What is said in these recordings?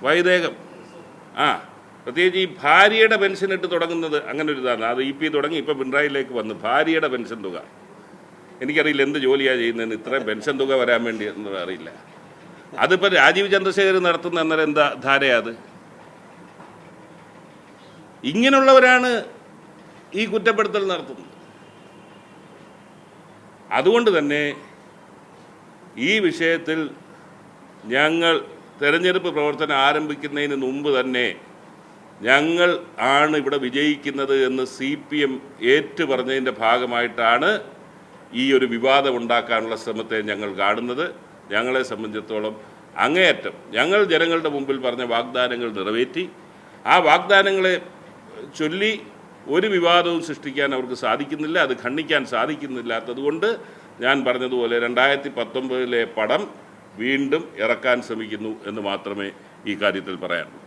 വൈദേകം. പ്രത്യേകിച്ച് ഈ ഭാര്യയുടെ പെൻഷൻ ഇട്ട് തുടങ്ങുന്നത് അങ്ങനെ ഒരു ഇതാണ്. അത് തുടങ്ങി ഇപ്പോൾ പിണറായിലേക്ക് വന്നു. ഭാര്യയുടെ പെൻഷൻ തുക, എനിക്കറിയില്ല എന്ത് ജോലിയാണ് ചെയ്യുന്നതെന്ന് ഇത്രയും പെൻഷൻ തുക വരാൻ വേണ്ടി എന്നത് അറിയില്ല. അതിപ്പോൾ രാജീവ് ചന്ദ്രശേഖർ നടത്തുന്ന അന്നേരം എന്താ ധാരയത്? ഇങ്ങനെയുള്ളവരാണ് ഈ കുറ്റപ്പെടുത്തൽ നടത്തുന്നത്. അതുകൊണ്ട് തന്നെ ഈ വിഷയത്തിൽ ഞങ്ങൾ തെരഞ്ഞെടുപ്പ് പ്രവർത്തനം ആരംഭിക്കുന്നതിന് മുമ്പ് തന്നെ ഞങ്ങൾ ആണ് ഇവിടെ വിജയിക്കുന്നത് എന്ന് CPM ഏറ്റുപറഞ്ഞതിൻ്റെ ഭാഗമായിട്ടാണ് ഈ ഒരു വിവാദം ഉണ്ടാക്കാനുള്ള ശ്രമത്തെ ഞങ്ങൾ കാണുന്നത്. ഞങ്ങളെ സംബന്ധിച്ചിടത്തോളം അങ്ങേയറ്റം ഞങ്ങൾ ജനങ്ങളുടെ മുമ്പിൽ പറഞ്ഞ വാഗ്ദാനങ്ങൾ നിറവേറ്റി. ആ വാഗ്ദാനങ്ങളെ ചൊല്ലി ഒരു വിവാദവും സൃഷ്ടിക്കാൻ അവർക്ക് സാധിക്കുന്നില്ല, അത് ഖണ്ഡിക്കാൻ സാധിക്കുന്നില്ലാത്തതുകൊണ്ട് ഞാൻ പറഞ്ഞതുപോലെ 2019 പടം വീണ്ടും ഇറക്കാൻ ശ്രമിക്കുന്നു എന്ന് മാത്രമേ ഈ കാര്യത്തിൽ പറയാനുള്ളൂ.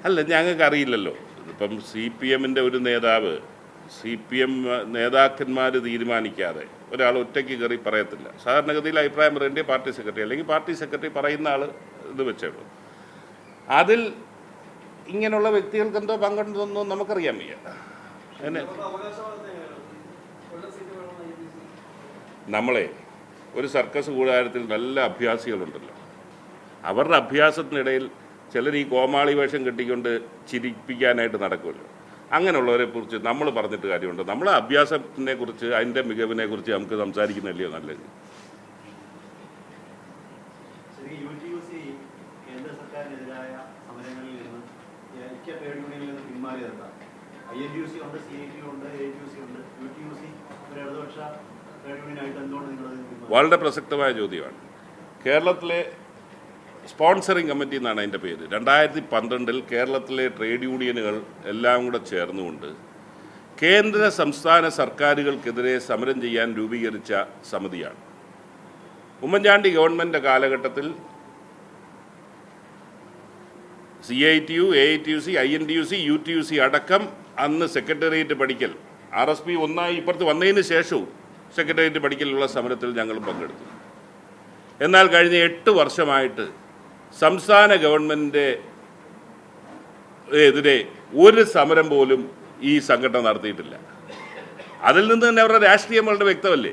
അല്ല, ഞങ്ങൾക്ക് അറിയില്ലല്ലോ. ഇപ്പം CPMൻ്റെ ഒരു നേതാവ്, CPM നേതാക്കന്മാർ തീരുമാനിക്കാതെ ഒരാൾ ഒറ്റയ്ക്ക് കയറി പറയത്തില്ല. സാധാരണഗതിയിൽ അഭിപ്രായം പറയേണ്ടത് പാർട്ടി സെക്രട്ടറി, അല്ലെങ്കിൽ പാർട്ടി സെക്രട്ടറി പറയുന്ന ആൾ ഇത് വെച്ചേള്ളൂ. അതിൽ ഇങ്ങനെയുള്ള വ്യക്തികൾക്ക് എന്തോ പങ്കുണ്ടെന്നൊന്നും നമുക്കറിയാൻ വയ്യ. അങ്ങനെ നമ്മളെ ഒരു സർക്കസ് കൂടാരത്തിൽ നല്ല അഭ്യാസികളുണ്ടല്ലോ, അവരുടെ അഭ്യാസത്തിനിടയിൽ ചിലർ ഈ കോമാളി വേഷം കെട്ടിക്കൊണ്ട് ചിരിപ്പിക്കാനായിട്ട് നടക്കുമല്ലോ. അങ്ങനെയുള്ളവരെ കുറിച്ച് നമ്മൾ പറഞ്ഞിട്ട് കാര്യമുണ്ട്? നമ്മളെ അഭ്യാസത്തിനെ കുറിച്ച്, അതിൻ്റെ മികവിനെ കുറിച്ച് നമുക്ക് സംസാരിക്കുന്നതല്ലയോ നല്ലത്? വളരെ പ്രസക്തമായ ചോദ്യമാണ്. കേരളത്തിലെ സ്പോൺസറിങ് കമ്മിറ്റി എന്നാണ് അതിൻ്റെ പേര്. 2012 കേരളത്തിലെ ട്രേഡ് യൂണിയനുകൾ എല്ലാം കൂടെ ചേർന്നുകൊണ്ട് കേന്ദ്ര സംസ്ഥാന സർക്കാരുകൾക്കെതിരെ സമരം ചെയ്യാൻ രൂപീകരിച്ച സമിതിയാണ്. ഉമ്മൻചാണ്ടി ഗവൺമെൻറ് കാലഘട്ടത്തിൽ CITU, AITUC, INTUC, UTUC അടക്കം അന്ന് സെക്രട്ടേറിയറ്റ് പഠിക്കൽ, RSP ഒന്നായി ഇപ്പുറത്ത് വന്നതിന് ശേഷവും സെക്രട്ടേറിയറ്റ് പഠിക്കലുള്ള സമരത്തിൽ ഞങ്ങളും പങ്കെടുത്തു. എന്നാൽ കഴിഞ്ഞ 8 വർഷമായിട്ട് സംസ്ഥാന ഗവൺമെൻറ് എതിരെ ഒരു സമരം പോലും ഈ സംഘടന നടത്തിയിട്ടില്ല. അതിൽ നിന്ന് തന്നെ അവരുടെ രാഷ്ട്രീയം വളരെ വ്യക്തമല്ലേ?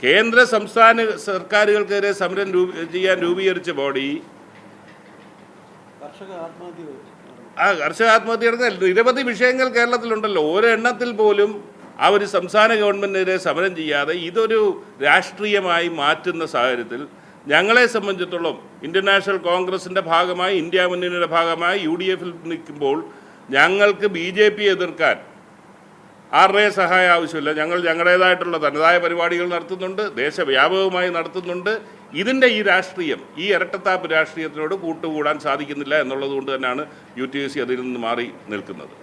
കേന്ദ്ര സംസ്ഥാന സർക്കാരുകൾക്കെതിരെ സമരം ചെയ്യാൻ രൂപീകരിച്ച ബോഡി കർഷക ആത്മഹത്യ നടത്തുന്ന നിരവധി വിഷയങ്ങൾ കേരളത്തിലുണ്ടല്ലോ. ഒരെണ്ണത്തിൽ പോലും അവർ സംസ്ഥാന ഗവൺമെൻറ്റിനെതിരെ സമരം ചെയ്യാതെ ഇതൊരു രാഷ്ട്രീയമായി മാറ്റുന്ന സാഹചര്യത്തിൽ ഞങ്ങളെ സംബന്ധിച്ചിടത്തോളം ഇന്ത്യൻ നാഷണൽ കോൺഗ്രസിൻ്റെ ഭാഗമായി, ഇന്ത്യ മുന്നണിയുടെ ഭാഗമായി UDFൽ നിൽക്കുമ്പോൾ ഞങ്ങൾക്ക് BJP എതിർക്കാൻ ആരുടെയും സഹായം ആവശ്യമില്ല. ഞങ്ങൾ ഞങ്ങളുടേതായിട്ടുള്ള തനതായ പരിപാടികൾ നടത്തുന്നുണ്ട്, ദേശവ്യാപകമായി നടത്തുന്നുണ്ട്. ഇതിൻ്റെ ഈ രാഷ്ട്രീയം, ഈ ഇരട്ടത്താപ്പ് രാഷ്ട്രീയത്തിനോട് കൂട്ടുകൂടാൻ സാധിക്കുന്നില്ല എന്നുള്ളത് കൊണ്ട് തന്നെയാണ് UTUC അതിൽ നിന്ന് മാറി നിൽക്കുന്നത്.